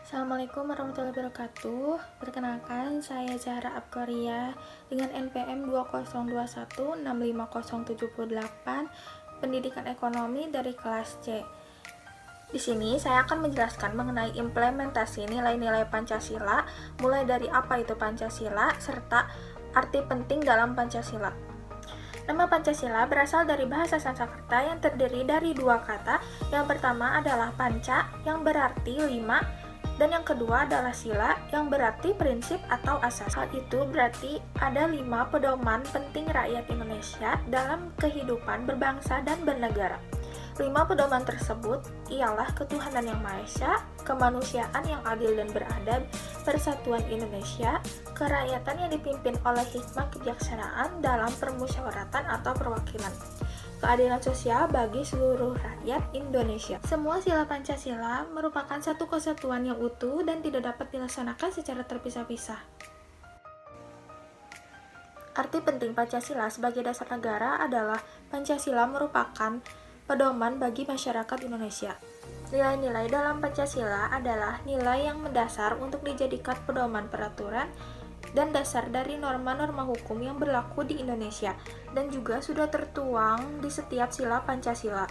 Assalamualaikum warahmatullahi wabarakatuh. Perkenalkan, saya Zahra Abkoria dengan NPM 2021650778, Pendidikan Ekonomi dari kelas C. Di sini saya akan menjelaskan mengenai implementasi nilai-nilai Pancasila, mulai dari apa itu Pancasila serta arti penting dalam Pancasila. Nama Pancasila berasal dari bahasa Sanskerta yang terdiri dari dua kata. Yang pertama adalah panca yang berarti 5, dan yang kedua adalah sila yang berarti prinsip atau asas. Hal itu berarti ada 5 pedoman penting rakyat Indonesia dalam kehidupan berbangsa dan bernegara. 5 pedoman tersebut ialah ketuhanan yang Maha Esa, kemanusiaan yang adil dan beradab, persatuan Indonesia, kerakyatan yang dipimpin oleh hikmat kebijaksanaan dalam permusyawaratan atau perwakilan, keadilan sosial bagi seluruh rakyat Indonesia. Semua sila Pancasila merupakan satu kesatuan yang utuh dan tidak dapat dilaksanakan secara terpisah-pisah. Arti penting Pancasila sebagai dasar negara adalah Pancasila merupakan pedoman bagi masyarakat Indonesia. Nilai-nilai dalam Pancasila adalah nilai yang mendasar untuk dijadikan pedoman peraturan dan dasar dari norma-norma hukum yang berlaku di Indonesia dan juga sudah tertuang di setiap sila Pancasila.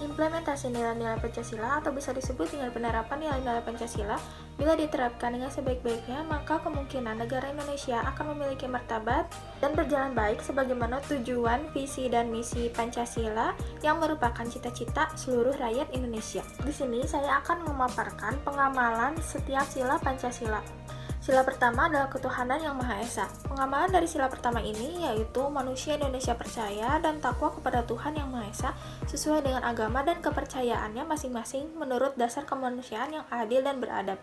Implementasi nilai-nilai Pancasila atau bisa disebut dengan penerapan nilai-nilai Pancasila bila diterapkan dengan sebaik-baiknya, maka kemungkinan negara Indonesia akan memiliki martabat dan berjalan baik sebagaimana tujuan, visi, dan misi Pancasila yang merupakan cita-cita seluruh rakyat Indonesia. Di sini saya akan memaparkan pengamalan setiap sila Pancasila. Sila pertama adalah ketuhanan yang Maha Esa. Pengamalan dari sila pertama ini yaitu manusia Indonesia percaya dan takwa kepada Tuhan yang Maha Esa sesuai dengan agama dan kepercayaannya masing-masing menurut dasar kemanusiaan yang adil dan beradab.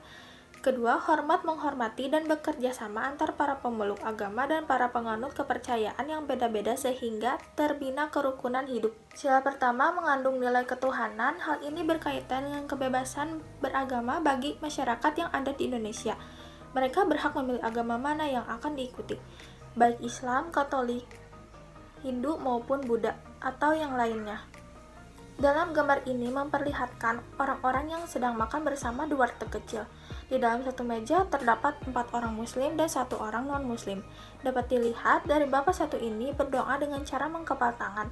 Kedua, hormat menghormati dan bekerja sama antar para pemeluk agama dan para penganut kepercayaan yang beda-beda sehingga terbina kerukunan hidup. Sila pertama mengandung nilai ketuhanan. Hal ini berkaitan dengan kebebasan beragama bagi masyarakat yang ada di Indonesia. Mereka berhak memilih agama mana yang akan diikuti, baik Islam, Katolik, Hindu maupun Buddha, atau yang lainnya. Dalam gambar ini memperlihatkan orang-orang yang sedang makan bersama di warteg kecil. Di dalam satu meja terdapat 4 orang muslim dan 1 orang non-muslim. Dapat dilihat dari bapak satu ini berdoa dengan cara mengepal tangan,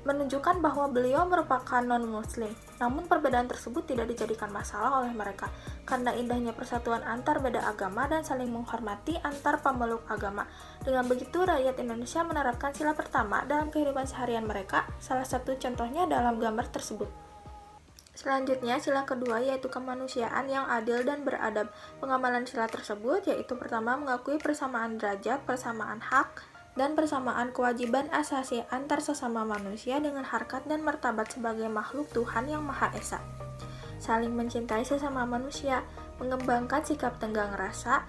menunjukkan bahwa beliau merupakan non-muslim. Namun perbedaan tersebut tidak dijadikan masalah oleh mereka, karena indahnya persatuan antar beda agama dan saling menghormati antar pemeluk agama. Dengan begitu, rakyat Indonesia menerapkan sila pertama dalam kehidupan seharian mereka, salah satu contohnya dalam gambar tersebut. Selanjutnya, sila kedua yaitu kemanusiaan yang adil dan beradab. Pengamalan sila tersebut yaitu pertama mengakui persamaan derajat, persamaan hak, dan persamaan kewajiban asasi antar sesama manusia dengan harkat dan martabat sebagai makhluk Tuhan yang Maha Esa. Saling mencintai sesama manusia, mengembangkan sikap tenggang rasa,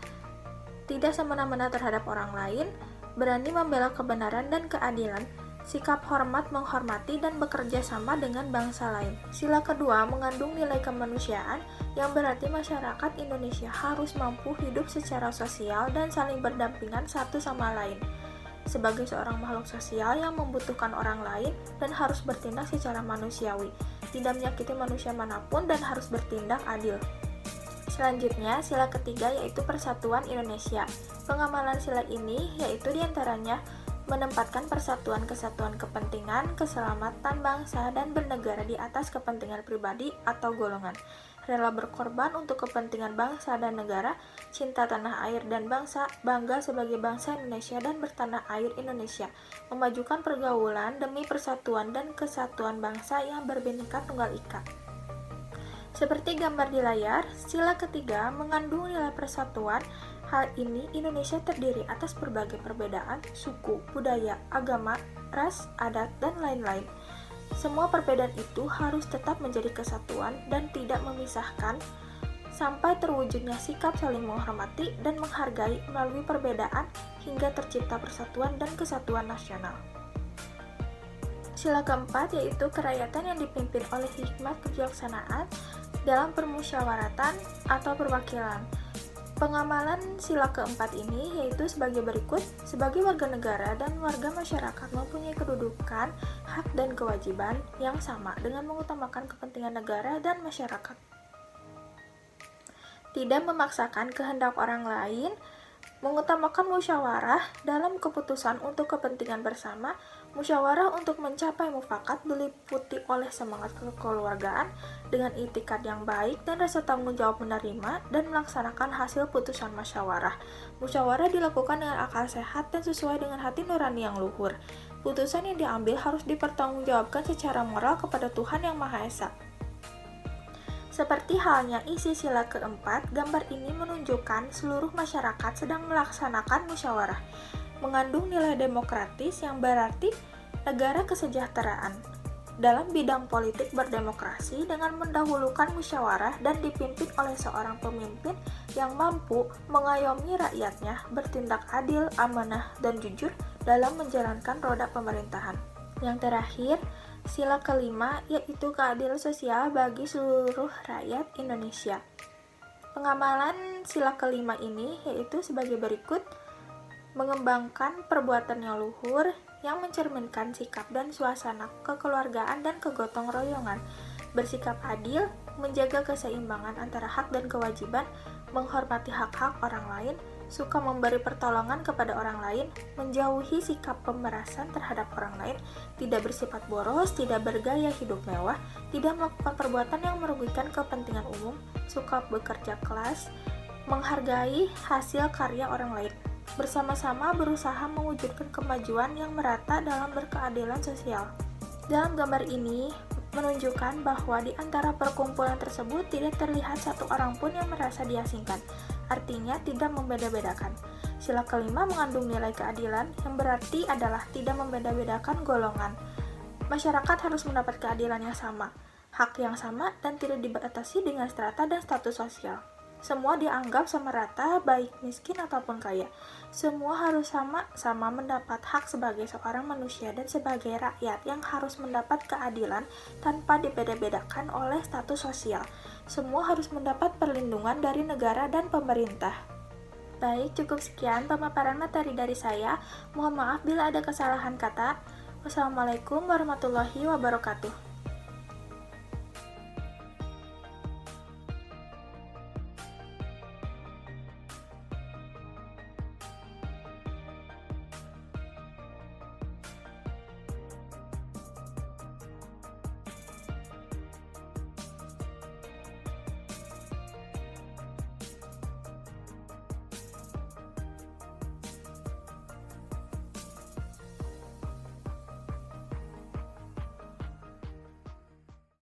tidak semena-mena terhadap orang lain, berani membela kebenaran dan keadilan, sikap hormat menghormati dan bekerja sama dengan bangsa lain. Sila kedua mengandung nilai kemanusiaan yang berarti masyarakat Indonesia harus mampu hidup secara sosial dan saling berdampingan satu sama lain sebagai seorang makhluk sosial yang membutuhkan orang lain dan harus bertindak secara manusiawi, tidak menyakiti manusia manapun dan harus bertindak adil. Selanjutnya, sila ketiga yaitu persatuan Indonesia. Pengamalan sila ini yaitu diantaranya menempatkan persatuan kesatuan kepentingan, keselamatan bangsa dan bernegara di atas kepentingan pribadi atau golongan, rela berkorban untuk kepentingan bangsa dan negara, cinta tanah air dan bangsa, bangga sebagai bangsa Indonesia dan bertanah air Indonesia, memajukan pergaulan demi persatuan dan kesatuan bangsa yang berbhinneka tunggal ika. Seperti gambar di layar, sila ketiga mengandung nilai persatuan. Hal ini Indonesia terdiri atas berbagai perbedaan, suku, budaya, agama, ras, adat, dan lain-lain. Semua perbedaan itu harus tetap menjadi kesatuan dan tidak memisahkan sampai terwujudnya sikap saling menghormati dan menghargai melalui perbedaan hingga tercipta persatuan dan kesatuan nasional. Sila keempat yaitu kerakyatan yang dipimpin oleh hikmat kebijaksanaan dalam permusyawaratan atau perwakilan. Pengamalan sila keempat ini yaitu sebagai berikut. Sebagai warga negara dan warga masyarakat mempunyai kedudukan, hak dan kewajiban yang sama dengan mengutamakan kepentingan negara dan masyarakat. tidak memaksakan kehendak orang lain, mengutamakan musyawarah dalam keputusan untuk kepentingan bersama. Musyawarah untuk mencapai mufakat diliputi oleh semangat kekeluargaan dengan itikad yang baik dan rasa tanggung jawab menerima dan melaksanakan hasil putusan musyawarah. Musyawarah dilakukan dengan akal sehat dan sesuai dengan hati nurani yang luhur. Putusan yang diambil harus dipertanggungjawabkan secara moral kepada Tuhan Yang Maha Esa. Seperti halnya isi sila keempat, gambar ini menunjukkan seluruh masyarakat sedang melaksanakan musyawarah, mengandung nilai demokratis yang berarti negara kesejahteraan. Dalam bidang politik berdemokrasi dengan mendahulukan musyawarah dan dipimpin oleh seorang pemimpin yang mampu mengayomi rakyatnya, bertindak adil, amanah, dan jujur dalam menjalankan roda pemerintahan. Yang terakhir, sila kelima yaitu keadilan sosial bagi seluruh rakyat Indonesia. Pengamalan sila kelima ini yaitu sebagai berikut: mengembangkan perbuatan yang luhur yang mencerminkan sikap dan suasana kekeluargaan dan kegotong royongan, bersikap adil, menjaga keseimbangan antara hak dan kewajiban, menghormati hak-hak orang lain, suka memberi pertolongan kepada orang lain, menjauhi sikap pemerasan terhadap orang lain, tidak bersifat boros, tidak bergaya hidup mewah, tidak melakukan perbuatan yang merugikan kepentingan umum, suka bekerja keras, menghargai hasil karya orang lain. Bersama-sama berusaha mewujudkan kemajuan yang merata dalam berkeadilan sosial. Dalam gambar ini menunjukkan bahwa di antara perkumpulan tersebut tidak terlihat satu orang pun yang merasa diasingkan, artinya tidak membeda-bedakan. Sila kelima mengandung nilai keadilan yang berarti adalah tidak membeda-bedakan golongan. Masyarakat harus mendapat keadilan yang sama, hak yang sama, dan tidak dibatasi dengan strata dan status sosial. Semua dianggap sama rata, baik miskin ataupun kaya. Semua harus sama-sama mendapat hak sebagai seorang manusia dan sebagai rakyat yang harus mendapat keadilan tanpa dibeda-bedakan oleh status sosial. Semua harus mendapat perlindungan dari negara dan pemerintah. Baik, cukup sekian pemaparan materi dari saya. Mohon maaf bila ada kesalahan kata. Wassalamualaikum warahmatullahi wabarakatuh.